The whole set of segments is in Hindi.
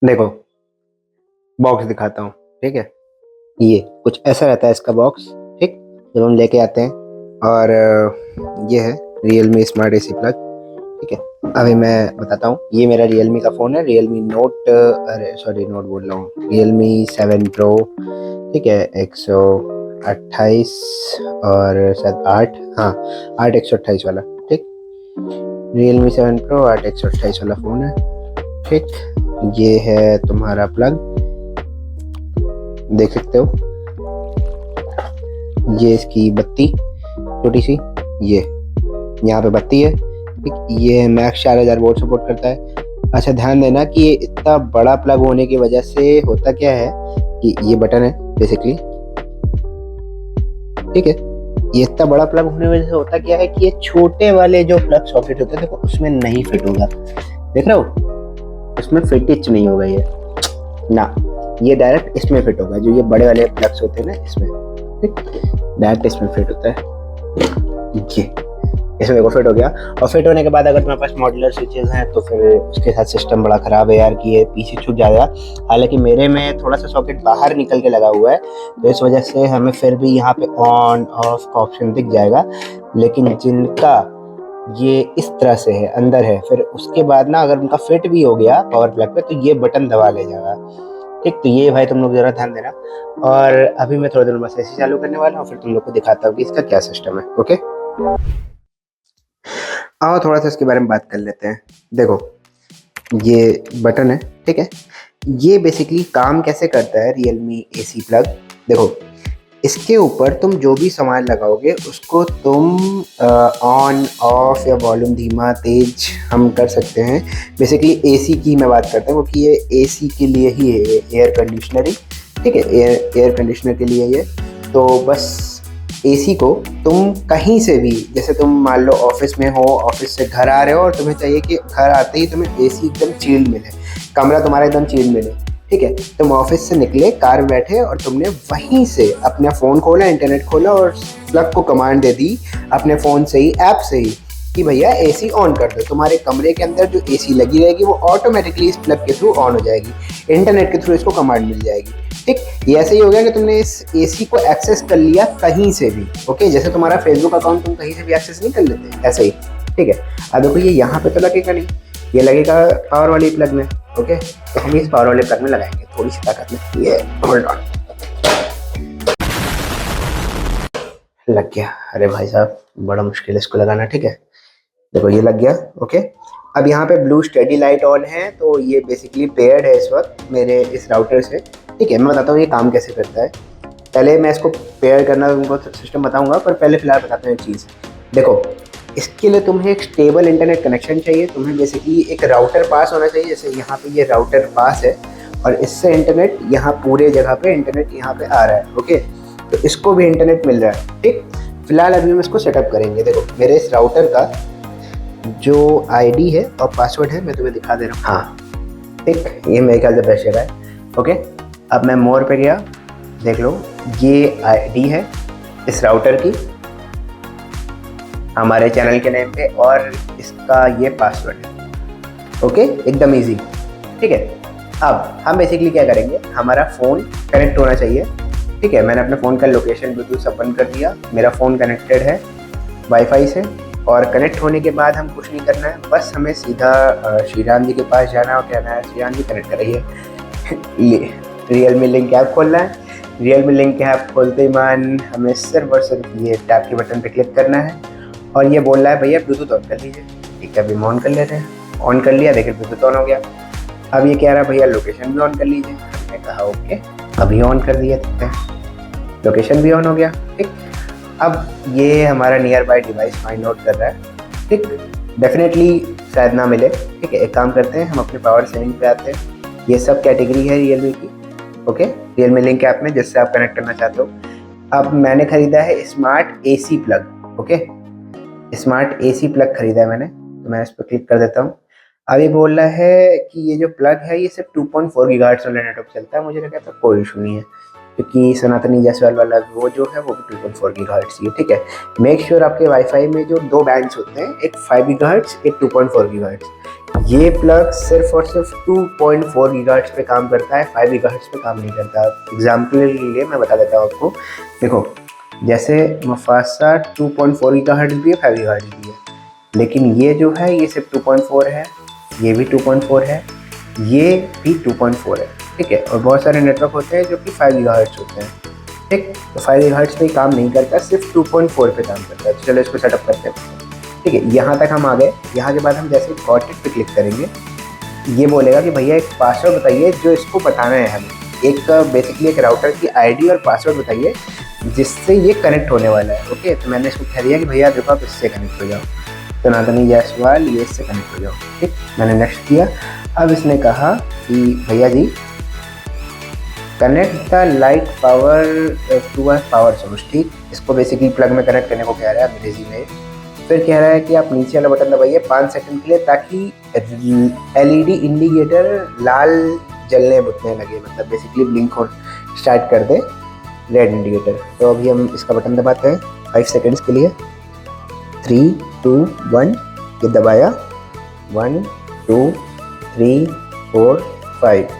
देखो, बॉक्स दिखाता हूँ। ठीक है, ये कुछ ऐसा रहता है इसका बॉक्स। ठीक, जब हम लेके आते हैं। और ये है Realme स्मार्ट एसी प्लग। ठीक है, अभी मैं बताता हूँ। ये मेरा Realme का फ़ोन है, Realme नोट, अरे सॉरी, नोट बोल रहा हूँ, Realme 7 Pro। ठीक है, 128 और शायद 8, हाँ 8 128 वाला। ठीक, Realme 7 Pro 8 128 वाला फ़ोन है। ठीक, ये है तुम्हारा प्लग, देख सकते हो। ये इसकी बत्ती छोटी सी, ये यहाँ पे बत्ती है। ठीक, ये मैक्स 4000 वोल्ट सपोर्ट करता है। अच्छा, ध्यान देना कि ये इतना बड़ा प्लग होने की वजह से होता क्या है कि ये बटन है बेसिकली। ठीक है, ये इतना बड़ा प्लग होने की वजह से होता क्या है कि ये छोटे वाले जो प्लग सॉकेट होते हैं, देखो उसमें नहीं फिट होगा। देख रहे हो, उसमें फिटिच नहीं होगा ये ना, ये डायरेक्ट इसमें फिट होगा। जो ये बड़े वाले प्लग्स होते हैं ना, इसमें ठीक डायरेक्ट इसमें फिट होता है। ये इसमें देखो फिट हो गया। और फिट होने के बाद अगर तुम्हारे पास मॉड्यूलर स्विचेस हैं तो फिर उसके साथ सिस्टम बड़ा ख़राब है यार, कि ये पीछे छूट जाएगा। हालांकि मेरे में थोड़ा सा सॉकेट बाहर निकल के लगा हुआ है, तो इस वजह से हमें फिर भी यहाँ पे ऑन ऑफ का ऑप्शन दिख जाएगा। लेकिन जिनका ये इस तरह से है, अंदर है, फिर उसके बाद ना अगर उनका फिट भी हो गया पावर प्लग पे, तो ये बटन दबा ले जाएगा। ठीक, तो ये भाई तुम लोग जरा ध्यान देना। और अभी मैं थोड़ी देर में ऐसे चालू करने वाला हूँ, फिर तुम लोग को दिखाता हूँ कि इसका क्या सिस्टम है। ओके, आओ थोड़ा सा इसके बारे में बात कर लेते हैं। देखो, ये बटन है। ठीक है, ये बेसिकली काम कैसे करता है Realme AC प्लग। देखो, इसके ऊपर तुम जो भी सामान लगाओगे उसको तुम ऑन ऑफ या वॉल्यूम धीमा तेज हम कर सकते हैं। बेसिकली एसी की मैं बात करता हूँ, क्योंकि ये एसी के लिए ही है, एयर कंडीशनरिंग। ठीक है, एयर कंडीशनर के लिए ये। तो बस एसी को तुम कहीं से भी, जैसे तुम मान लो ऑफिस में हो, ऑफिस से घर आ रहे हो और तुम्हें चाहिए कि घर आते ही तुम्हें एसी एकदम चिल्ड मिले, कमरा तुम्हारा एकदम चिल्ड मिले। ठीक है, तुम ऑफिस से निकले, कार में बैठे और तुमने वहीं से अपना फ़ोन खोला, इंटरनेट खोला और प्लग को कमांड दे दी अपने फ़ोन से ही, ऐप से ही, कि भैया एसी ऑन कर दो। तुम्हारे कमरे के अंदर जो एसी लगी रहेगी वो ऑटोमेटिकली इस प्लग के थ्रू ऑन हो जाएगी, इंटरनेट के थ्रू इसको कमांड मिल जाएगी। ठीक, ये ऐसे ही हो गया कि तुमने इस एसी को एक्सेस कर लिया कहीं से भी। ओके, जैसे तुम्हारा फेसबुक अकाउंट तुम कहीं से भी एक्सेस नहीं कर लेते, ऐसे ही। ठीक है, अब देखो ये यहाँ पे तो लगेगा नहीं, ये लगेगा पावर वाली प्लग में। ओके, तो हम इस पावर वाले प्लग में लगाएंगे थोड़ी सी ताकत में। ये होल्ड ऑन, लग गया। अरे भाई साहब, बड़ा मुश्किल है इसको लगाना। ठीक है, देखो ये लग गया। ओके, अब यहाँ पे ब्लू स्टेडी लाइट ऑन है, तो ये बेसिकली पेयर्ड है इस वक्त मेरे इस राउटर से। ठीक है, मैं बताता हूँ ये काम कैसे करता है। पहले मैं इसको पेयर करना तुमको सिस्टम बताऊंगा, पर पहले फिलहाल बताता हूँ एक चीज़। देखो, इसके लिए तुम्हें एक स्टेबल इंटरनेट कनेक्शन चाहिए। तुम्हें बेसिकली एक राउटर पास होना चाहिए, जैसे यहाँ पे ये राउटर पास है और इससे इंटरनेट यहाँ पूरे जगह पे इंटरनेट यहाँ पे आ रहा है। ओके, तो इसको भी इंटरनेट मिल रहा है। ठीक, फिलहाल अभी हम इसको सेटअप करेंगे। देखो, मेरे इस राउटर का जो आईडी है और पासवर्ड है मैं तुम्हें दिखा दे रहा हूँ। हाँ, ठीक, ये मेरे ख्याल से बेस्ट जगह है। ओके, अब मैं मोर पे गया, देख लो ये आईडी है इस राउटर की हमारे चैनल के नेम पे, और इसका ये पासवर्ड है। ओके, एकदम इजी। ठीक है, अब हम बेसिकली क्या करेंगे, हमारा फ़ोन कनेक्ट होना चाहिए। ठीक है, मैंने अपने फ़ोन का लोकेशन ब्लूटूथ सब बंद कर दिया, मेरा फ़ोन कनेक्टेड है वाईफाई से। और कनेक्ट होने के बाद हम कुछ नहीं करना है, बस हमें सीधा श्रीराम जी के पास जाना और कहना है, श्रीराम जी कनेक्ट करिए। Realme लिंक ऐप खोलना है। Realme लिंक ऐप खोलते ही मान हमें सिर्फ और सिर्फ ये टैप के बटन पे क्लिक करना है और ये बोल रहा है भैया ब्लूटूथ ऑन कर लीजिए। ठीक है, अभी हम ऑन कर लेते हैं। ऑन कर लिया, देखिए ब्लूटूथ ऑन हो गया। अब ये कह रहा है भैया लोकेशन भी ऑन कर लीजिए। हमने कहा ओके, अभी ऑन कर दिया, देखते हैं लोकेशन भी ऑन हो गया। ठीक, अब ये हमारा near by device find out कर रहा है। ठीक, डेफिनेटली शायद ना मिले। ठीक है, एक काम करते हैं, हम अपने पावर सेविंग पे आते हैं। ये सब कैटेगरी है Realme की। ओके, Realme लिंक ऐप में जिससे आप कनेक्ट करना चाहते हो। अब मैंने खरीदा है smart AC plug. Okay, smart AC plug खरीदा है मैंने, तो मैं इस पर क्लिक कर देता हूँ। अब ये बोल रहा है कि ये जो प्लग है ये सिर्फ 2.4 गीगाहर्ट्ज़ वाला नेटवर्क चलता है। मुझे लगा था कोई इशू नहीं है, क्योंकि सनातनी जायसवाल वाला वो जो है वो भी 2.4 गीगाहर्ट्ज़ ही है। ठीक है, मेक श्योर आपके वाईफाई में जो दो बैंड्स होते हैं, एक 5 गीगाहर्ट्ज़, एक 2.4 गीगाहर्ट्ज़, ये प्लग सिर्फ और सिर्फ 2.4 गीगाहर्ट्ज पे काम करता है, 5 गीगाहर्ट्ज पे काम नहीं करता। एग्जाम्पल के लिए मैं बता देता हूँ आपको। देखो जैसे मुफासा 2.4 गीगाहर्ट्ज भी है, 5 गीगाहर्ट्ज भी है, लेकिन ये जो है ये सिर्फ 2.4 है, ये भी 2.4 है, ये भी 2.4 है, ठीक है। और बहुत सारे नेटवर्क होते हैं जो कि 5 गीगाहर्ट्ज होते हैं, ठीक। तो 5 गीगाहर्ट्ज पे काम नहीं करता, सिर्फ 2.4 पे काम करता है। तो चलो इसको सेटअप करते हैं, ठीक है। यहाँ तक हम आ गए। यहाँ के बाद हम जैसे गॉट इट पे क्लिक करेंगे, ये बोलेगा कि भैया एक पासवर्ड बताइए जो इसको बताना है हमें। एक बेसिकली एक राउटर की आईडी और पासवर्ड बताइए जिससे ये कनेक्ट होने वाला है। ओके, तो मैंने इसको कह दिया कि भैया देखो आप इससे कनेक्ट हो जाओ, सनातनी जायसवाल ये इससे कनेक्ट हो जाओ, ठीक। मैंने नेक्स्ट किया। अब इसने कहा कि भैया जी connect the light power to a power source, ठीक। इसको बेसिकली प्लग में कनेक्ट करने को कह रहा है अंग्रेजी में। फिर कह रहा है कि आप नीचे वाला बटन दबाइए 5 सेकंड के लिए ताकि एलईडी इंडिकेटर लाल जलने बुझने लगे, मतलब बेसिकली ब्लिंक हो स्टार्ट कर दे रेड इंडिकेटर। तो अभी हम इसका बटन दबाते हैं 5 सेकंड्स के लिए। 3 2 1 ये दबाया, 1 2 3 4 5।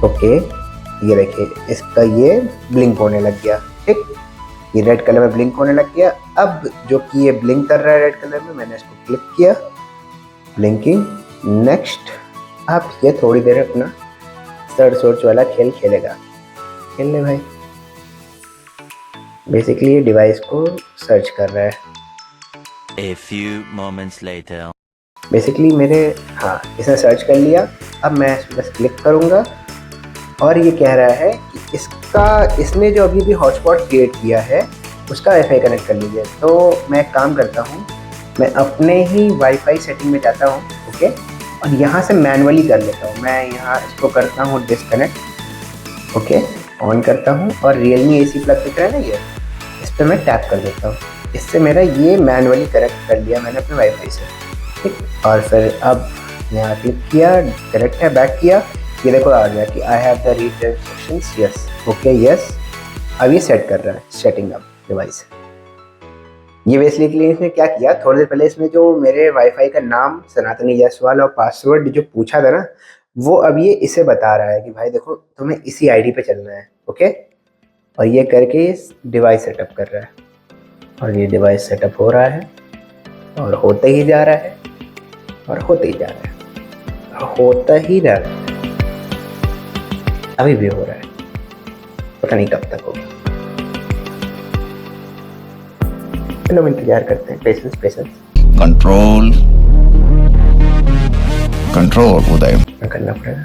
ओके, ये देखिए इसका ये ब्लिंक होने लग गया, ठीक। ये रेड कलर में ब्लिंक होने लग गया। अब जो कि ये ब्लिंक कर रहा है रेड कलर में, मैंने इसको क्लिक किया, ब्लिंकिंग, नेक्स्ट। अब ये थोड़ी देर अपना सर्च वाला खेल खेलेगा। खेल ले भाई। बेसिकली ये डिवाइस को सर्च कर रहा है। A few moments later. Basically मेरे इसने सर्च कर लिया। अब मैं इस पर बस क्लिक करूँगा और ये कह रहा है कि इसने जो अभी भी हॉटस्पॉट क्रिएट किया है उसका वाईफाई कनेक्ट कर लीजिए। तो मैं एक काम करता हूँ, मैं अपने ही वाईफाई सेटिंग में जाता हूँ, ओके, और यहाँ से मैनुअली कर लेता हूँ। मैं यहाँ इसको करता हूँ डिस्कनेक्ट, ओके, ऑन करता हूँ और Realme AC प्लग दिख रहा है ना ये, इस पर मैं टैप कर देता हूँ। इससे मेरा ये मैनुअली कनेक्ट कर लिया मैंने अपने वाईफाई से, ठीक। और फिर अब यहाँ क्लिक किया, कनेक्ट है, बैक किया, ये देखो आ गया कि I have the read instructions, yes, okay, yes. अब ये सेट कर रहा है, सेटिंग अप डिवाइस। ये बेसिकली इसने क्या किया, थोड़ी देर पहले इसने जो मेरे वाईफाई का नाम सनातनी जायसवाल और पासवर्ड जो पूछा था ना, वो अब ये इसे बता रहा है कि भाई देखो तुम्हें इसी आईडी पे चलना है, ओके। और ये करके डिवाइस सेटअप कर रहा है और ये डिवाइस सेटअप हो रहा है और होता ही जा रहा है और होते ही जा रहा है और होता ही जा रहा है। अभी भी हो रहा है, पता नहीं कब तक होगा। चलो इंतजार करते हैं, पेशेंस पेशेंस। कंट्रोल कंट्रोल उदय करना पड़ेगा,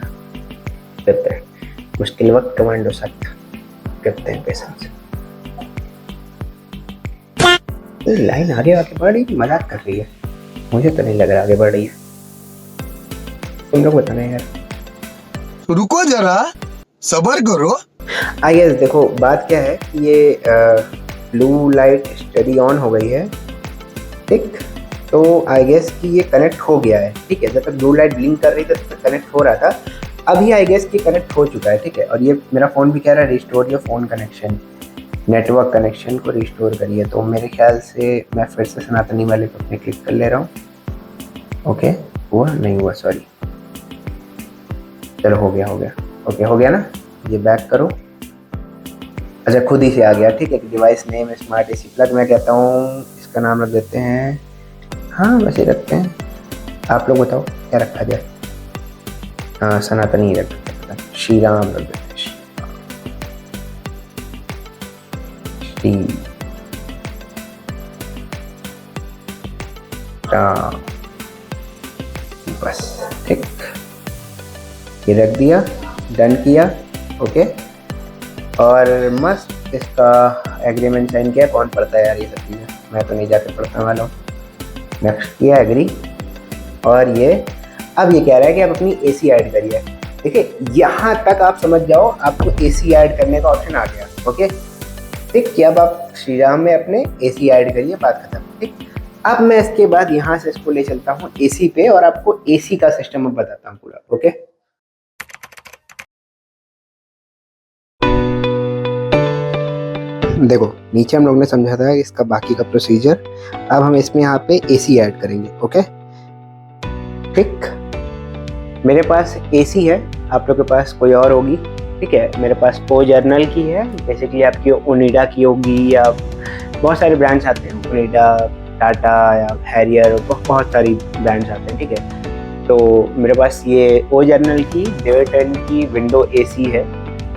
करते हैं। मुश्किल वक्त कमांडो साथ करते हैं, पेशेंस। लाइन आगे बढ़ रही, मजाक कर रही है, मुझे तो नहीं लग रहा आगे बढ़ रही है। तुम लोग बताना यार। रुको जरा, सबर करो। आई गेस देखो बात क्या है कि ये ब्लू लाइट स्टडी ऑन हो गई है, ठीक। तो आई गेस कि ये कनेक्ट हो गया है, ठीक है। जब तक ब्लू लाइट ब्लिंक कर रही थी तब तक कनेक्ट हो रहा था। अभी आई गेस कि कनेक्ट हो चुका है, ठीक है। और ये मेरा फ़ोन भी कह रहा है restore your phone connection, network connection को रिस्टोर करिए। तो मेरे ख्याल से मैं फिर से सनातनी वाले पे अपने क्लिक कर ले रहा हूँ। ओके, हुआ नहीं हुआ, सॉरी। चलो हो गया, ओके हो गया ना। ये बैक करो, अच्छा खुद ही से आ गया, ठीक है। Device name smart AC plug, मैं कहता हूँ इसका नाम रख देते हैं, हाँ वैसे रखते हैं। आप लोग बताओ क्या रखा जाए। हाँ सनातनी रख देते हैं, श्री राम रख देते हैं, श्री राम, बस ठीक। ये रख दिया, डन किया, ओके। और मस्त इसका एग्रीमेंट साइन किया। कौन पढ़ता है यार ये सब चीज़ें, मैं तो नहीं जाकर पढ़ता वाला हूँ। नेक्स्ट किया, एग्री। और ये अब ये कह रहा है कि आप अपनी एसी ऐड करिए, ठीक है। यहाँ तक आप समझ जाओ, आपको एसी ऐड करने का ऑप्शन आ गया, ओके ठीक। कि अब आप श्री राम में अपने एसी ऐड करिए, बात खत्म, ठीक। अब मैं इसके बाद यहाँ से इसको ले चलता हूँ एसी पे और आपको एसी का सिस्टम अब बताता हूँ पूरा, ओके। देखो नीचे हम लोग ने समझा था इसका बाकी का प्रोसीजर। अब हम इसमें यहाँ पे एसी ऐड करेंगे, ओके। ठीक, मेरे पास एसी है, आप लोग के पास कोई और होगी। ठीक है, मेरे पास ओ जर्नल की है, बेसिकली आपकी ओनिडा की होगी, या बहुत सारे ब्रांड्स आते हैं, ओनिडा, टाटा या हैरियर, बहुत सारी ब्रांड्स आते हैं। ठीक है, तो मेरे पास ये ओ जर्नल की 1.5 की विंडो एसी है,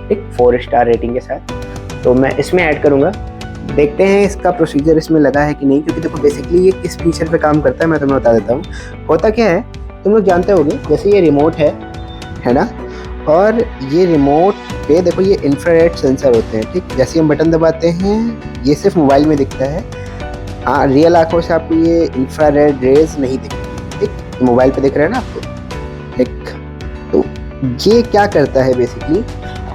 ठीक, 4 स्टार रेटिंग के साथ। तो मैं इसमें ऐड करूँगा, देखते हैं इसका प्रोसीजर इसमें लगा है कि नहीं, क्योंकि देखो बेसिकली ये किस फीचर पे काम करता है मैं तुम्हें बता देता हूँ। होता क्या है, तुम लोग जानते होगे, जैसे ये रिमोट है ना, और ये रिमोट पे देखो ये इंफ्रारेड सेंसर होते हैं। ठीक, जैसे हम बटन दबाते हैं ये सिर्फ मोबाइल में दिखता है, हाँ रियल आंखों से आपको ये इंफ्रारेड रेज नहीं दिखेगी। ठीक, मोबाइल पे दिख रहा है ना आपको। ठीक, तो ये क्या करता है बेसिकली,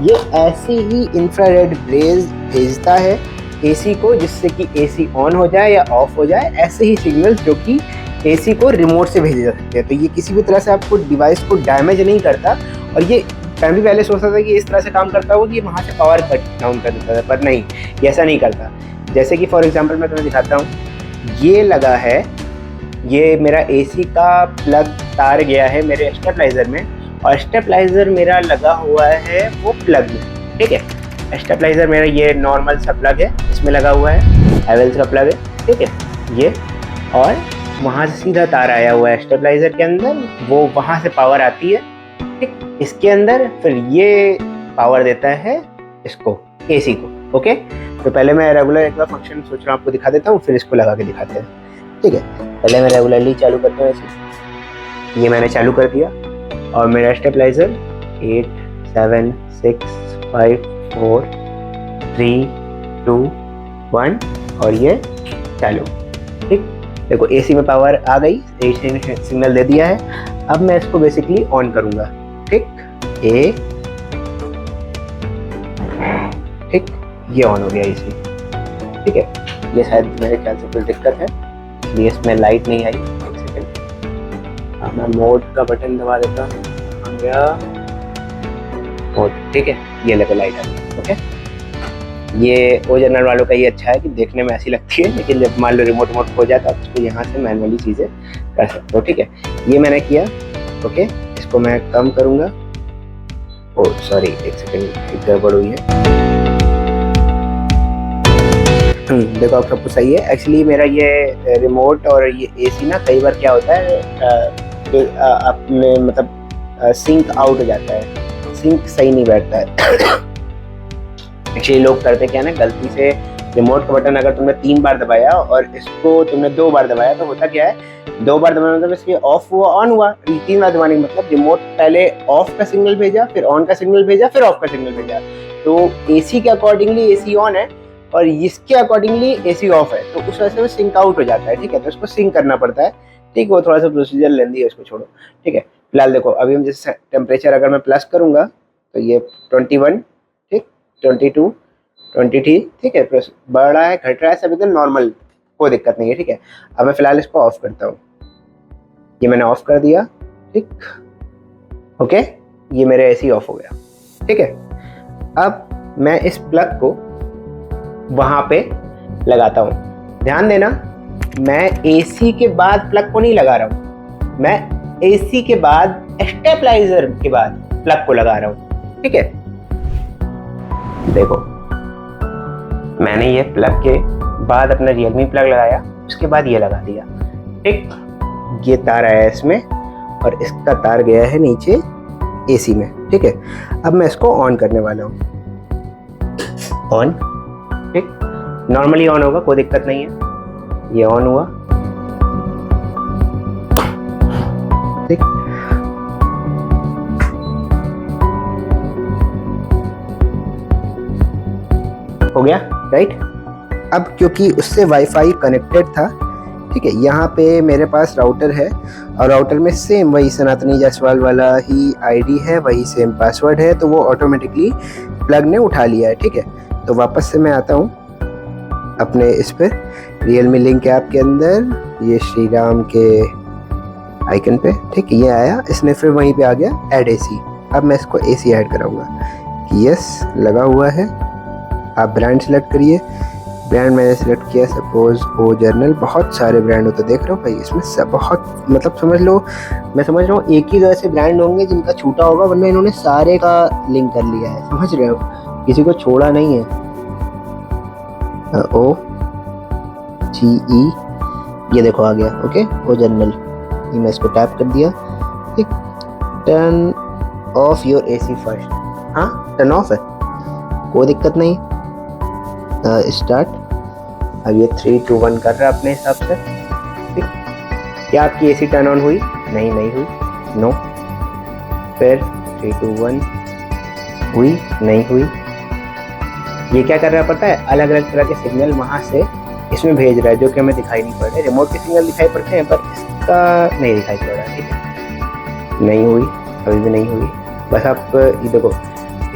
ये ऐसे ही इंफ्रारेड रेज भेजता है एसी को, जिससे कि एसी ऑन हो जाए या ऑफ हो जाए। ऐसे ही सिग्नल्स जो कि एसी को रिमोट से भेजे जा सकते हैं। तो ये किसी भी तरह से आपको डिवाइस को डैमेज नहीं करता। और ये फैमिली पहले सोचता था कि इस तरह से काम करता होगा कि वहाँ से पावर कट डाउन कर देता था, पर नहीं, ये ऐसा नहीं करता। जैसे कि फॉर एग्जांपल मैं तुम्हें दिखाता हूँ, ये लगा है, ये मेरा एसी का प्लग तार गया है मेरे स्टेबलाइजर में, और स्टेबलाइजर मेरा लगा हुआ है वो प्लग में। ठीक है, स्टेबलाइजर मेरा ये नॉर्मल सा प्लग है, इसमें लगा हुआ है, हैवेल्स का प्लग है। ठीक है, ये, और वहाँ से सीधा तार आया हुआ है स्टेबलाइजर के अंदर, वो वहाँ से पावर आती है। ठीक, इसके अंदर फिर ये पावर देता है इसको, एसी को। ओके, तो पहले मैं रेगुलर एक बार फंक्शन सोच रहा हूँ आपको दिखा देता हूँ, फिर इसको लगा के दिखाते हैं। ठीक है, पहले मैं रेगुलरली चालू करता हूँ ऐसे, ये मैंने चालू कर दिया, और मेरा स्टेबलाइजर 8 7 6 5 4 3 2 1, और ये चालू। ठीक, देखो एसी में पावर आ गई, एसी ने सिग्नल दे दिया है। अब मैं इसको बेसिकली ऑन करूंगा। ठीक, ठीक, ये ऑन हो गया एसी। ठीक है, ये शायद मेरे ख्याल से कुछ दिक्कत है, इसलिए इसमें लाइट नहीं आई। एक सेकंड, अब मैं मोड का बटन दबा देता हूँ, आ गया मोड। ठीक है, ये लेकर लाइट आ गई। ओके, ये ओ जनरल वालों का ये अच्छा है कि देखने में ऐसी लगती है, लेकिन जब मान लो रिमोट हो जाता है तो यहाँ से मैनुअली चीज़ें कर सकते हो। ठीक है, ये मैंने किया। ओके, इसको मैं कम करूँगा। ओह सॉरी, एक सेकंड, एक गड़बड़ हुई है। देखो अब सब कुछ सही है। एक्चुअली मेरा ये रिमोट और ये एसी ना कई बार क्या होता है, अपने मतलब सिंक आउट हो जाता है, सिंक सही नहीं बैठता है। एक्चुअली लोग करते क्या है ना, गलती से रिमोट का बटन अगर तुमने 3 बार दबाया और इसको तुमने 2 बार दबाया, तो होता क्या है, 2 बार दबाने मतलब इसलिए ऑफ हुआ ऑन हुआ, 3 बार दबाने मतलब रिमोट पहले ऑफ का सिग्नल भेजा, फिर ऑन का सिग्नल भेजा, फिर ऑफ का सिग्नल भेजा। तो एसी के अकॉर्डिंगली एसी ऑन है और इसके अकॉर्डिंगली एसी ऑफ है, तो उस वजह से वो सिंक आउट हो जाता है। ठीक है, तो उसको सिंक करना पड़ता है। ठीक, वो थोड़ा सा प्रोसीजर लेंदी है, उसको छोड़ो। ठीक है, फिलहाल देखो अभी हम जैसे टेम्परेचर अगर मैं प्लस करूँगा तो ये 21, ठीक, 22, 23, ठीक है, प्लस बढ़ रहा है घट रहा है, सब एकदम नॉर्मल, कोई दिक्कत नहीं है। ठीक है, अब मैं फिलहाल इसको ऑफ करता हूँ, ये मैंने ऑफ कर दिया। ठीक, ओके, ये मेरे एसी ऑफ हो गया। ठीक है, अब मैं इस प्लग को वहाँ पे लगाता हूँ। ध्यान देना, मैं एसी के बाद प्लग को नहीं लगा रहा हूँ, मैं एसी के बाद स्टेबलाइजर के बाद प्लग को लगा रहा हूँ। ठीक है, देखो मैंने ये प्लग के बाद अपना रियलमी प्लग लगाया, उसके बाद ये लगा दिया। ठीक, ये तार आया इसमें और इसका तार गया है नीचे एसी में। ठीक है, अब मैं इसको ऑन करने वाला हूँ। ऑन, ठीक, नॉर्मली ऑन होगा, कोई दिक्कत नहीं है। ये ऑन हुआ। ठीक, हो गया, राइट। अब क्योंकि उससे वाईफाई कनेक्टेड था, ठीक है, यहाँ पे मेरे पास राउटर है और राउटर में सेम वही सनातनी जायसवाल वाला ही आईडी है, वही सेम पासवर्ड है, तो वो ऑटोमेटिकली प्लग ने उठा लिया है। ठीक है, तो वापस से मैं आता हूँ अपने इस पर रियलमी लिंक ऐप के अंदर, ये श्री राम के आइकन पे। ठीक, ये आया, इसने फिर वहीं पे आ गया ऐड एसी। अब मैं इसको एसी ऐड कराऊंगा कि यस लगा हुआ है। आप ब्रांड सेलेक्ट करिए, ब्रांड मैंने सिलेक्ट किया सपोज ओ जर्नल। बहुत सारे ब्रांड होते देख रहे हो भाई इसमें, सब बहुत मतलब समझ लो, मैं समझ रहा हूँ एक ही दो ऐसे ब्रांड होंगे जिनका छूटा होगा, वरना इन्होंने सारे का लिंक कर लिया है, समझ रहे हो, किसी को छोड़ा नहीं है। ओ जी ई, ये देखो आ गया। ओके ओ जर्नल, ये मैं इसको टैप कर दिया। ठीक, turn off your AC first. हाँ टर्न ऑफ है, कोई दिक्कत नहीं। स्टार्ट। अब ये 3 2 1 कर रहा है अपने हिसाब से। ठीक, क्या आपकी एसी टर्न ऑन हुई? नहीं हुई, नो। फिर 3 2 1 हुई, नहीं हुई। ये क्या कर रहा है पता है, अलग अलग तरह के सिग्नल वहाँ से इसमें भेज रहा है जो कि हमें दिखाई नहीं पड़ रहे। रिमोट के सिग्नल दिखाई पड़ते हैं पर इसका नहीं दिखाई पड़ रहा। ठीक है, नहीं हुई, अभी भी नहीं हुई। बस आप ये देखो,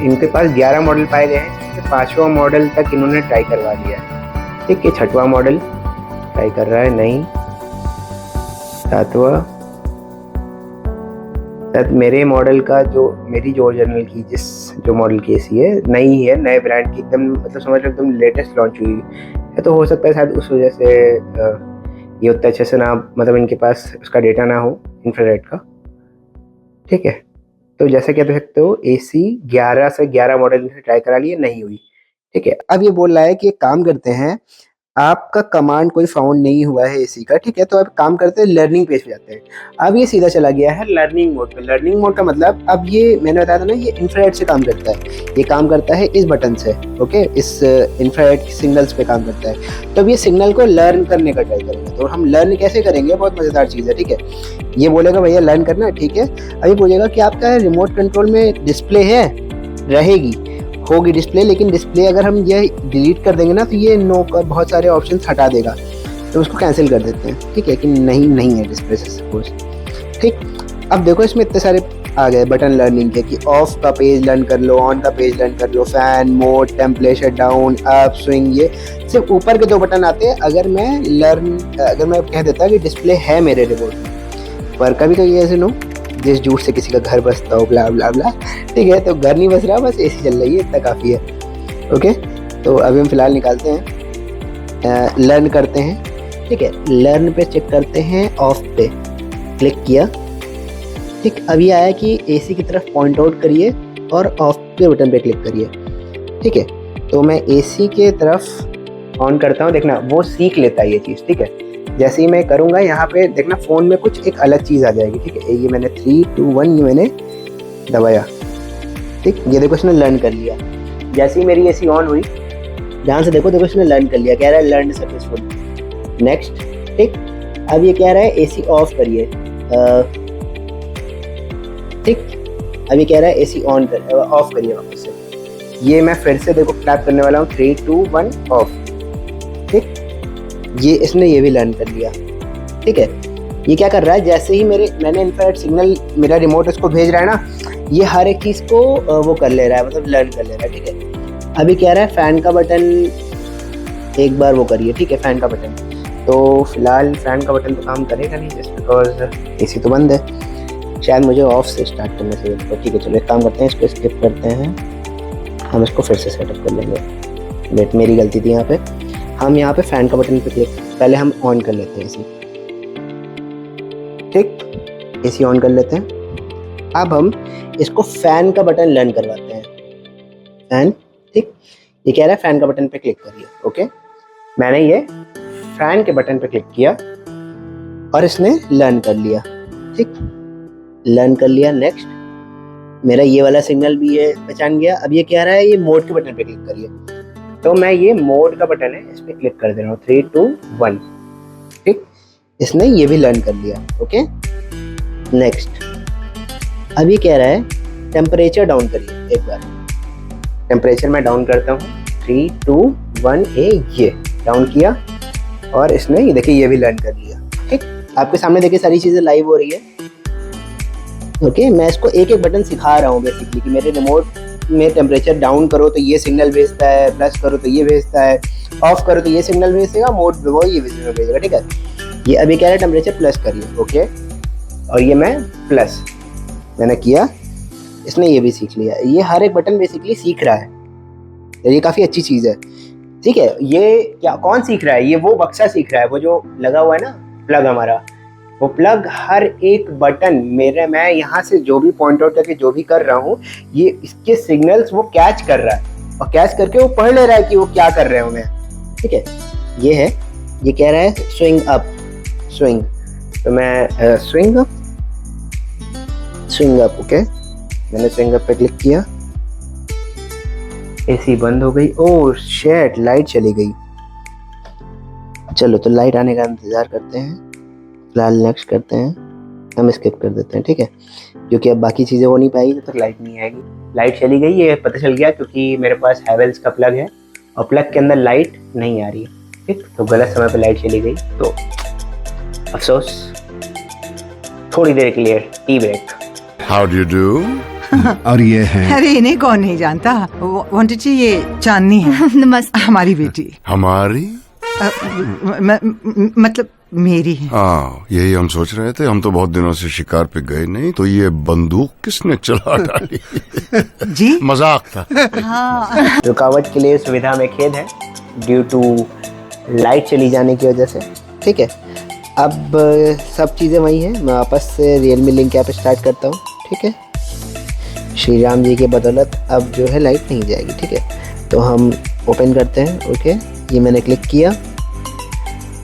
इनके पास 11 मॉडल पाए गए हैं, जिसमें 5वां मॉडल तक इन्होंने ट्राई करवा लिया है। ठीक है, 6वां मॉडल ट्राई कर रहा है, नहीं। 7वां, मेरे मॉडल का जो मेरी जो ओरिजिनल की जो मॉडल की एसी है नई है, नए ब्रांड की एकदम, मतलब समझ लो एकदम लेटेस्ट लॉन्च हुई है। तो हो सकता है शायद उस वजह से ये उतना अच्छे से ना, मतलब इनके पास उसका डेटा ना हो इंफ्रारेड का। ठीक है, तो जैसे कि आप देख सकते हो एसी 11 से 11 मॉडल ट्राई करा लिए, नहीं हुई। ठीक है, अब ये बोल रहा है कि एक काम करते हैं, आपका कमांड कोई फाउंड नहीं हुआ है एसी का। ठीक है, तो अब काम करते हैं, लर्निंग पेज पे जाते हैं। अब ये सीधा चला गया है लर्निंग मोड पे। लर्निंग मोड का मतलब, अब ये मैंने बताया था ना, ये इंफ्रारेड से काम करता है। ये काम करता है इस बटन से, ओके, इस इंफ्रारेड सिग्नल्स पे काम करता है। तो अब ये सिग्नल को लर्न करने का ट्राई करेंगे। तो हम लर्न कैसे करेंगे, बहुत मज़ेदार चीज़ है। ठीक है, ये बोलेगा भैया लर्न करना है। ठीक है, अभी बोलेगा कि आपका रिमोट कंट्रोल में डिस्प्ले है, रहेगी, होगी डिस्प्ले, लेकिन डिस्प्ले अगर हम ये डिलीट कर देंगे ना तो ये नो का बहुत सारे ऑप्शंस हटा देगा, तो उसको कैंसिल कर देते हैं। ठीक है, कि नहीं है डिस्प्ले से सपोज। ठीक, अब देखो इसमें इतने सारे आ गए बटन लर्निंग के, कि ऑफ का पेज लर्न कर लो, ऑन का पेज लर्न कर लो, fan mode, template down, up swing. ये सिर्फ ऊपर के 2 बटन आते हैं अगर मैं कह देता कि डिस्प्ले है मेरे रिमोट में। पर कभी कभी ऐसे नो, जिस झूठ से किसी का घर बसता हो, ब्ला ब्ला ब्ला। ठीक है, तो घर नहीं बस रहा, बस एसी चल रही है, इतना काफ़ी है। ओके, तो अभी हम फिलहाल निकालते हैं, लर्न करते हैं। ठीक है, लर्न पे चेक करते हैं, ऑफ पे क्लिक किया। ठीक, अभी आया कि एसी की तरफ पॉइंट आउट करिए और ऑफ के बटन पे क्लिक करिए। ठीक है, तो मैं एसी के तरफ ऑन करता हूँ, देखना वो सीख लेता है ये चीज़। ठीक है, जैसे ही मैं करूँगा यहाँ पे देखना फ़ोन में कुछ एक अलग चीज़ आ जाएगी। ठीक है, ये मैंने 3 2 1 ये मैंने दबाया। ठीक, ये देखो इसने लर्न कर लिया। जैसे ही मेरी एसी ऑन हुई, ध्यान से देखो इसने लर्न कर लिया, कह रहा है लर्न सक्सेसफुल, नेक्स्ट। ठीक, अब ये कह रहा है एसी ऑफ करिए। ठीक, अब ये कह रहा है एसी ऑफ करिए वापस से। ये मैं फिर से देखो टैप करने वाला हूँ, 3 2 1 ऑफ। ठीक, ये इसने ये भी लर्न कर लिया। ठीक है, ये क्या कर रहा है, जैसे ही मैंने इंफ्रारेड सिग्नल मेरा रिमोट इसको भेज रहा है ना, ये हर एक चीज़ को वो कर ले रहा है, मतलब लर्न कर ले रहा है। ठीक है, अभी कह रहा है फैन का बटन एक बार वो करिए। ठीक है, फैन का बटन, तो फिलहाल फैन का बटन तो काम करेगा नहीं, जस्ट बिकॉज एसी तो बंद है। शायद मुझे ऑफ से स्टार्ट करना चाहिए। तो ठीक है, चलो एक काम करते हैं, इसको स्किप करते हैं, हम इसको फिर से सेटअप कर लेंगे। वेट, मेरी गलती थी यहाँ पे। हम यहाँ पे फैन का बटन पे क्लिक, पहले हम ऑन कर लेते हैं एसी। ठीक, एसी ऑन कर लेते हैं। अब हम इसको फैन का बटन लर्न करवाते हैं, फैन। ठीक, ये कह रहा है फैन का बटन पे क्लिक करिए। ओके, मैंने ये फैन के बटन पे क्लिक किया और इसने लर्न कर लिया। ठीक, लर्न कर लिया, नेक्स्ट। मेरा ये वाला सिग्नल भी ये पहचान गया। अब ये कह रहा है ये मोड के बटन पे क्लिक करिए, तो मैं ये मोड का बटन है, इस पर क्लिक कर दे रहा हूँ, 3 2 1। ठीक, इसने ये भी लर्न कर लिया। Okay, next. अब ये कह रहा है टेम्परेचर डाउन करिए एक बार। टेम्परेचर मैं डाउन करता हूँ, 3 2 1 ये डाउन किया और इसने ये देखिए ये भी लर्न कर लिया। ठीक, आपके सामने देखिए सारी चीज़ें लाइव हो रही है। ओके, मैं इसको एक एक बटन सिखा रहा हूँ बेसिकली, कि मेरे रिमोट में टेम्परेचर डाउन करो तो ये सिग्नल भेजता है, प्लस करो तो ये भेजता है, ऑफ करो तो ये सिग्नल भेजेगा, मोड वो ये सिग्नल भेजेगा। ठीक है, ये अभी कह रहा है टेम्परेचर प्लस करिए। ओके, और ये मैं प्लस मैंने किया, इसने ये भी सीख लिया। ये हर एक बटन बेसिकली सीख रहा है, ये काफ़ी अच्छी चीज़ है। ठीक है। ये क्या कौन सीख रहा है? ये वो बक्सा सीख रहा है, वो जो लगा हुआ है ना प्लग हमारा, वो प्लग हर एक बटन मैं यहाँ से जो भी पॉइंट आउट करके जो भी कर रहा हूँ, ये इसके सिग्नल्स वो कैच कर रहा है और कैच करके वो पढ़ ले रहा है कि वो क्या कर रहे हो मैं। ठीक है, ये है, ये कह रहा है स्विंग अप, स्विंग, तो मैं स्विंग अप, ओके, मैंने स्विंग अप पे क्लिक किया, एसी बंद हो गई। ओह शिट, लाइट चली गई। चलो तो लाइट आने का इंतजार करते हैं, फिलहाल नेक्स्ट करते हैं, हम स्किप कर देते हैं, ठीक है, क्योंकि अब बाकी चीज़ें हो नहीं पाएगी जब तक लाइट नहीं आएगी। लाइट चली गई ये पता चल गया क्योंकि मेरे पास हैवेल्स का प्लग है और प्लग के अंदर लाइट नहीं आ रही है। ठीक, तो गलत समय पे लाइट चली गई, तो अफसोस, थोड़ी देर के लिए tea break. How do you do? और ये है अरे इन्हें कौन नहीं जानता, वांटेड जी ये चांदनी है नमस्ते। हमारी बेटी। हमारी? मतलब मेरी है। हाँ, यही हम सोच रहे थे। हम तो बहुत दिनों से शिकार पे गए नहीं, तो ये बंदूक किसने चला डाली? जी मजाक था। हाँ रुकावट के लिए सुविधा में खेद है ड्यू टू लाइट चली जाने की वजह से। ठीक है, अब सब चीज़ें वही हैं, मैं वापस से रियलमी लिंक ऐप स्टार्ट करता हूँ। ठीक है, श्री राम जी की बदौलत अब जो है लाइट नहीं जाएगी। ठीक है, तो हम ओपन करते हैं। ओके, ये मैंने क्लिक किया।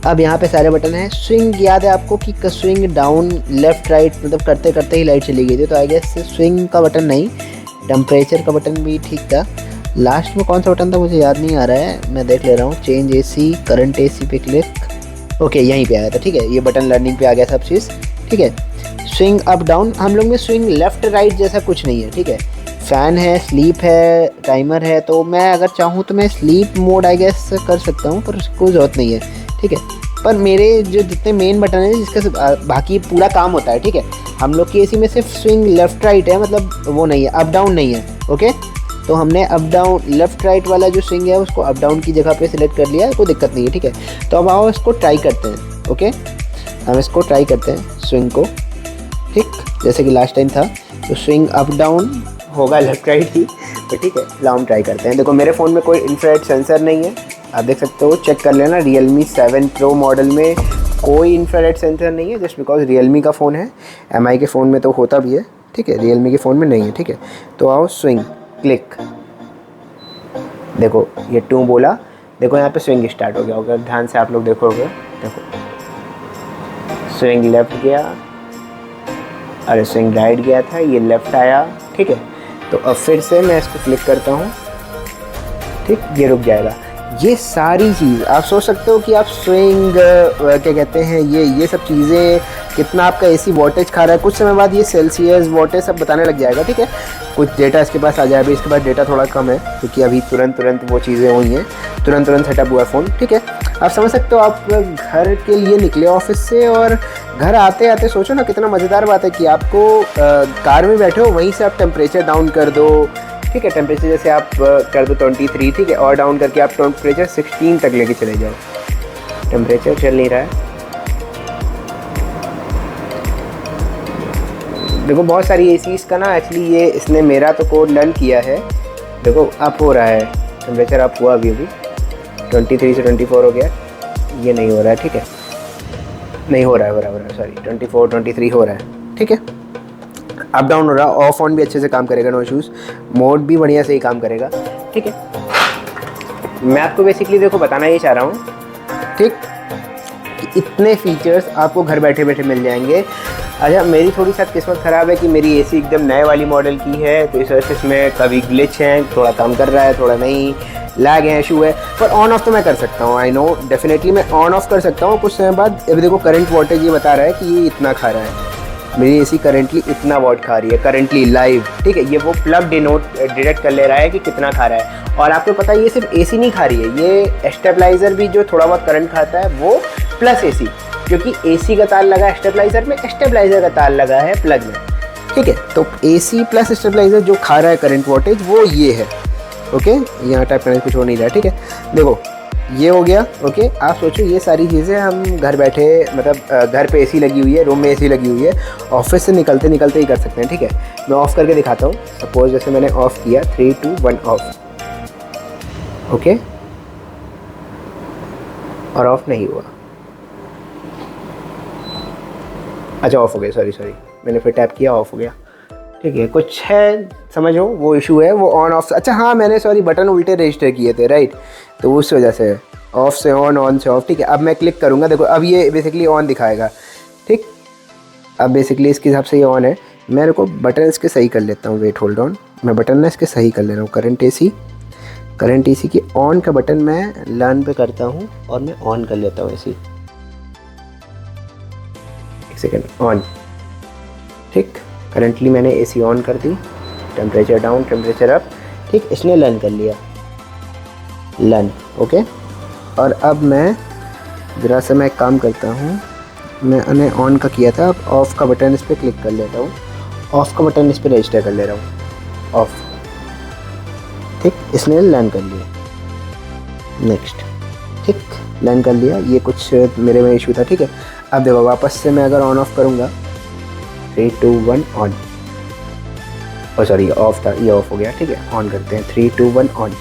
अब यहाँ पे सारे बटन हैं। स्विंग याद है आपको कि स्विंग डाउन लेफ़्ट राइट मतलब करते करते ही लाइट चली गई थी, तो आई गेस स्विंग का बटन नहीं, टेम्परेचर का बटन भी ठीक था। लास्ट में कौन सा बटन था मुझे याद नहीं आ रहा है, मैं देख ले रहा हूँ। चेंज एसी, करंट एसी पे क्लिक, ओके यहीं पे आया था। ठीक है, ये बटन लर्निंग पे आ गया सब चीज़। ठीक है, स्विंग अप डाउन, हम लोग में स्विंग लेफ़्ट राइट जैसा कुछ नहीं है। ठीक है, फ़ैन है, स्लीप है, टाइमर है, तो मैं अगर चाहूँ तो मैं स्लीप मोड आई गेस कर सकता हूँ, पर उसको ज़रूरत नहीं है। ठीक है, पर मेरे जो जितने मेन बटन हैं जिसका बाकी पूरा काम होता है। ठीक है, हम लोग की एसी में सिर्फ स्विंग लेफ़्ट राइट है, मतलब वो नहीं है, अप डाउन नहीं है। ओके, तो हमने अप डाउन लेफ़्ट राइट वाला जो स्विंग है उसको अप डाउन की जगह पे सिलेक्ट कर लिया, कोई दिक्कत नहीं है। ठीक है, तो अब आओ इसको ट्राई करते हैं। ओके, हम इसको ट्राई करते हैं स्विंग को। ठीक, जैसे कि लास्ट टाइम था, तो स्विंग अप डाउन होगा लेफ़्ट राइट ही, तो ठीक है, हम ट्राई करते हैं। देखो मेरे फ़ोन में कोई इंफ्रारेड सेंसर नहीं है, आप देख सकते हो, चेक कर लेना। Realme 7 Pro मॉडल में कोई इंफ्रारेड सेंसर नहीं है, जस्ट बिकॉज Realme का फ़ोन है। MI के फ़ोन में तो होता भी है, ठीक है, Realme के फ़ोन में नहीं है। ठीक है, तो आओ स्विंग, क्लिक, देखो ये 2 बोला, देखो यहाँ पे स्विंग स्टार्ट हो गया होगा, ध्यान से आप लोग देखोगे, देखो स्विंग लेफ़्ट गया, अरे स्विंग राइट गया था, ये लेफ़्ट आया। ठीक है, तो अब फिर से मैं इसको क्लिक करता हूँ। ठीक, ये रुक जाएगा। ये सारी चीज़ आप सोच सकते हो कि आप स्विंग क्या कहते हैं, ये सब चीज़ें कितना आपका एसी वोल्टेज खा रहा है। कुछ समय बाद ये सेल्सियस वोल्टेज सब बताने लग जाएगा। ठीक है, कुछ डेटा इसके पास आ जाए। अभी इसके पास डेटा थोड़ा कम है क्योंकि अभी तुरंत वो चीज़ें हुई हैं, तुरंत सेटअप हुआ फ़ोन। ठीक है, आप समझ सकते हो, आप घर के लिए निकले ऑफिस से और घर आते आते सोचो ना कितना मज़ेदार बात है कि आपको कार में बैठे हो, वहीं से आप टेम्परेचर डाउन कर दो। ठीक है, टेम्परेचर जैसे आप कर दो 23, ठीक है, और डाउन करके आप टेम्परेचर 16 तक लेके चले जाओ। टेम्परेचर चल नहीं रहा है, देखो बहुत सारी एसीज का ना एक्चुअली ये इसने मेरा तो कोड लर्न किया है। देखो अप हो रहा है, टेम्परेचर अप हुआ अभी 23 से 24 हो गया, ये नहीं हो रहा है। ठीक है, नहीं हो रहा है, बराबर, सॉरी 24 23 हो रहा है। ठीक है, अप डाउन हो रहा है। ऑफ ऑन भी अच्छे से काम करेगा, नो इश्यूज़, मोड भी बढ़िया से ही काम करेगा। ठीक है, मैं आपको बेसिकली देखो बताना ये चाह रहा हूँ, ठीक, कि इतने फीचर्स आपको घर बैठे बैठे मिल जाएंगे। अच्छा, मेरी थोड़ी सा किस्मत ख़राब है कि मेरी एसी एकदम नए वाली मॉडल की है, तो इस वजह से इसमें कभी ग्लिच है, थोड़ा काम कर रहा है, थोड़ा नहीं, लैग है, इशू है, पर ऑन ऑफ तो मैं कर सकता हूँ। आई नो, डेफिनेटली मैं ऑन ऑफ कर सकता हूँ कुछ समय बाद। अभी देखो करंट वोल्टेज ये बता रहा है कि ये इतना खा रहा है, मेरी एसी करंटली इतना वॉट खा रही है, करंटली लाइव। ठीक है, ये वो प्लग डिटेक्ट कर ले रहा है कि कितना खा रहा है। और आपको पता है ये सिर्फ एसी नहीं खा रही है, ये स्टेबलाइज़र भी जो थोड़ा बहुत करंट खाता है वो प्लस एसी, क्योंकि एसी का तार लगा है स्टेबलाइज़र में, स्टेबलाइज़र का तार लगा है प्लग में। ठीक है, तो एसी प्लस स्टेबलाइज़र जो खा रहा है करंट वोल्टेज वो ये है। ओके, यहाँ टाइप करने कुछ हो नहीं रहा है। ठीक है, देखो ये हो गया। ओके, आप सोचो ये सारी चीज़ें हम घर बैठे, मतलब घर पे एसी लगी हुई है, रूम में एसी लगी हुई है, ऑफिस से निकलते निकलते ही कर सकते हैं। ठीक है, मैं ऑफ़ करके दिखाता हूँ। सपोज जैसे मैंने ऑफ़ किया, 3 2 1 ऑफ। ओके, और ऑफ नहीं हुआ। अच्छा ऑफ हो गया, सॉरी मैंने फिर टैप किया, ऑफ हो गया। ठीक है, कुछ है समझो वो इशू है, वो ऑन ऑफ। अच्छा हाँ, मैंने बटन उल्टे रजिस्टर किए थे, राइट, तो उस वजह से ऑफ से ऑन, ऑन से ऑफ। ठीक है, अब मैं क्लिक करूँगा, देखो अब ये बेसिकली ऑन दिखाएगा। ठीक, अब बेसिकली इसके हिसाब से ये ऑन है। मेरे को बटन इसके सही कर लेता हूँ, वेट होल्ड ऑन, मैं बटन ना इसके सही कर ले रहा हूँ। करंट एसी की ऑन का बटन मैं लर्न पे करता हूँ और मैं ऑन कर लेता हूँ एसी। एक सेकेंड, ऑन। ठीक, करंटली मैंने एसी ऑन कर दी, टेम्परेचर डाउन, टेम्परेचर अप। ठीक, इसने लर्न कर लिया, लर्न, ओके। और अब मैं ज़रा सा मैं एक काम करता हूँ, मैंने ऑन का किया था, अब ऑफ़ का बटन इस पर क्लिक कर लेता हूँ, ऑफ़ का बटन इस पर रजिस्टर कर ले रहा हूँ, ऑफ़। ठीक, इसने लर्न कर लिया, नेक्स्ट। ठीक, लर्न कर लिया, ये कुछ मेरे में इशू था। ठीक है, अब देखो वापस से मैं अगर ऑन ऑफ करूँगा, 3 2 1 ऑन, ओ सॉरी ऑफ था, ये ऑफ हो गया। ठीक है, ऑन करते हैं, 3 2 1 ऑन।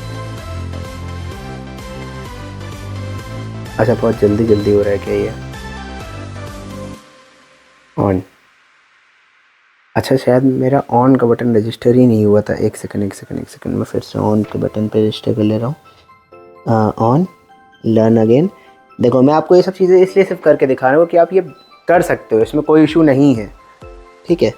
अच्छा बहुत जल्दी हो रहा है क्या ये, ऑन। अच्छा शायद मेरा ऑन का बटन रजिस्टर ही नहीं हुआ था। एक सेकंड, मैं फिर से ऑन के बटन पे रजिस्टर कर ले रहा हूँ, ऑन, लर्न अगेन। देखो मैं आपको ये सब चीज़ें इसलिए सिर्फ करके दिखा रहा हूँ कि आप ये कर सकते हो, इसमें कोई इशू नहीं है। ठीक है,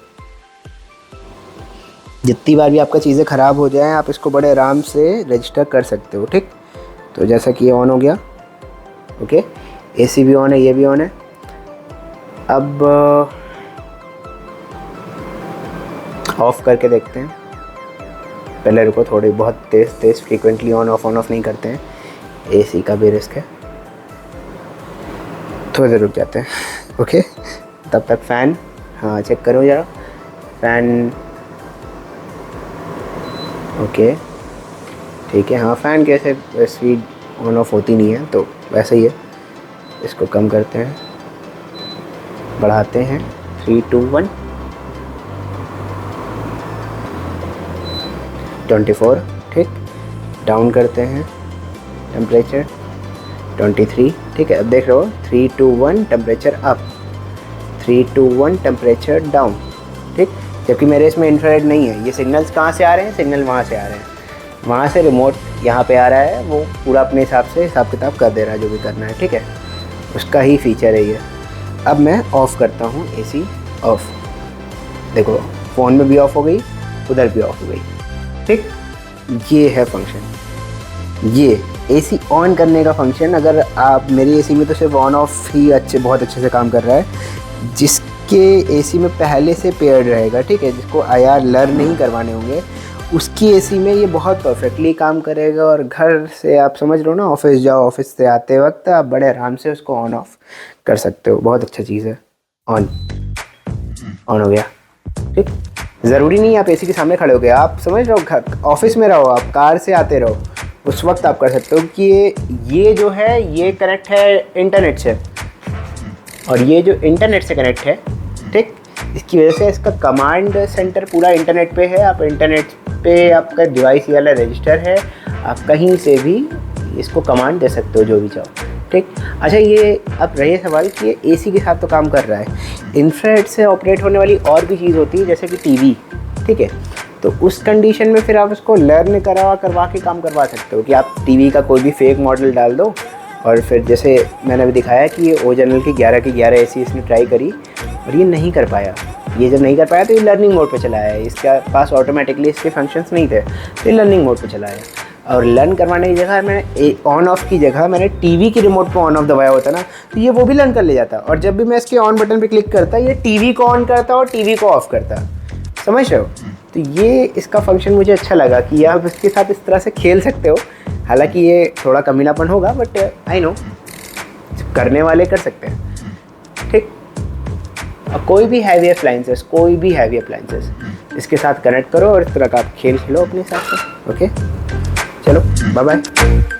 जितनी बार भी आपका चीज़ें ख़राब हो जाएं, आप इसको बड़े आराम से रजिस्टर कर सकते हो। ठीक, तो जैसा कि ये ऑन हो गया, ओके, एसी भी ऑन है, ये भी ऑन है। अब ऑफ़ करके देखते हैं, पहले रुको, थोड़ी बहुत तेज़ फ्रीक्वेंटली ऑन ऑफ नहीं करते हैं, एसी का भी रिस्क है, थोड़ी देर रुक जाते हैं। ओके, तब तक फ़ैन, हाँ चेक करो ज़रा, फ़ैन, ओके ठीक है, हाँ फ़ैन कैसे स्पीड ऑन ऑफ होती नहीं है, तो वैसे ही है। इसको कम करते हैं, बढ़ाते हैं, 3 2 1 24। ठीक, डाउन करते हैं टेम्परेचर 23। ठीक है, अब देख रहे हो 3 2 1 टेम्परेचर अप, 3 2 1 टेम्परेचर डाउन। ठीक, जबकि मेरे इसमें इंफ्रारेड नहीं है। ये सिग्नल्स कहाँ से आ रहे हैं, सिग्नल वहाँ से आ रहे हैं, वहाँ से रिमोट यहाँ पे आ रहा है, वो पूरा अपने हिसाब से हिसाब किताब कर दे रहा है जो भी करना है। ठीक है, उसका ही फीचर है ये। अब मैं ऑफ़ करता हूँ एसी, ऑफ़, देखो फ़ोन में भी ऑफ़ हो गई, उधर भी ऑफ़ हो गई। ठीक, ये है फंक्शन, ये एसी ऑन करने का फंक्शन। अगर आप, मेरी एसी में तो सिर्फ ऑन ऑफ ही बहुत अच्छे से काम कर रहा है, जिसके एसी में पहले से पेयर्ड रहेगा, ठीक है, जिसको IR लर्न नहीं करवाने होंगे, उसकी एसी में ये बहुत परफेक्टली काम करेगा। और घर से आप समझ लो ना, ऑफिस जाओ, ऑफिस से आते वक्त आप बड़े आराम से उसको ऑन ऑफ कर सकते हो, बहुत अच्छा चीज़ है। ऑन हो गया। ठीक, ज़रूरी नहीं आप एसी के सामने खड़े हो गए, आप समझ रहे हो, ऑफिस में रहो, आप कार से आते रहो, उस वक्त आप कर सकते हो कि ये जो है ये कनेक्ट है इंटरनेट से, और ये जो इंटरनेट से कनेक्ट है, ठीक, इसकी वजह से इसका कमांड सेंटर पूरा इंटरनेट पे है। आप इंटरनेट पे, आपका डिवाइस वाला रजिस्टर है, आप कहीं से भी इसको कमांड दे सकते हो जो भी चाहो। ठीक, अच्छा ये अब रही सवाल कि ये एसी के साथ तो काम कर रहा है, इंफ्रारेड से ऑपरेट होने वाली और भी चीज़ होती है जैसे कि टीवी। ठीक है, तो उस कंडीशन में फिर आप उसको लर्न करवा के काम करवा सकते हो कि आप टीवी का कोई भी फेक मॉडल डाल दो, और फिर जैसे मैंने अभी दिखाया कि ये ओरिजिनल की 11 की 11 एसी इसने ट्राई करी और ये नहीं कर पाया। ये जब नहीं कर पाया तो ये लर्निंग मोड पे चला है, इसके पास ऑटोमेटिकली इसके फंक्शंस नहीं थे, तो ये लर्निंग मोड पे चला है। और लर्न करवाने की जगह मैंने ऑन ऑफ की जगह मैंने टीवी की रिमोट पे ऑन ऑफ दबाया होता ना, तो ये वो भी लर्न कर ले जाता, और जब भी मैं इसके ऑन बटन पे क्लिक करता ये टीवी को ऑन करता और टीवी को ऑफ करता। समझ रहे हो? तो ये इसका फंक्शन मुझे अच्छा लगा कि आप इसके साथ इस तरह से खेल सकते हो। हालांकि ये थोड़ा कमीनापन होगा, बट आई नो करने वाले कर सकते हैं। ठीक, अब कोई भी हैवी अप्लाइंसेस इसके साथ कनेक्ट करो और इस तरह का आप खेल खेलो अपने हिसाब से। ओके, चलो बाय बाय।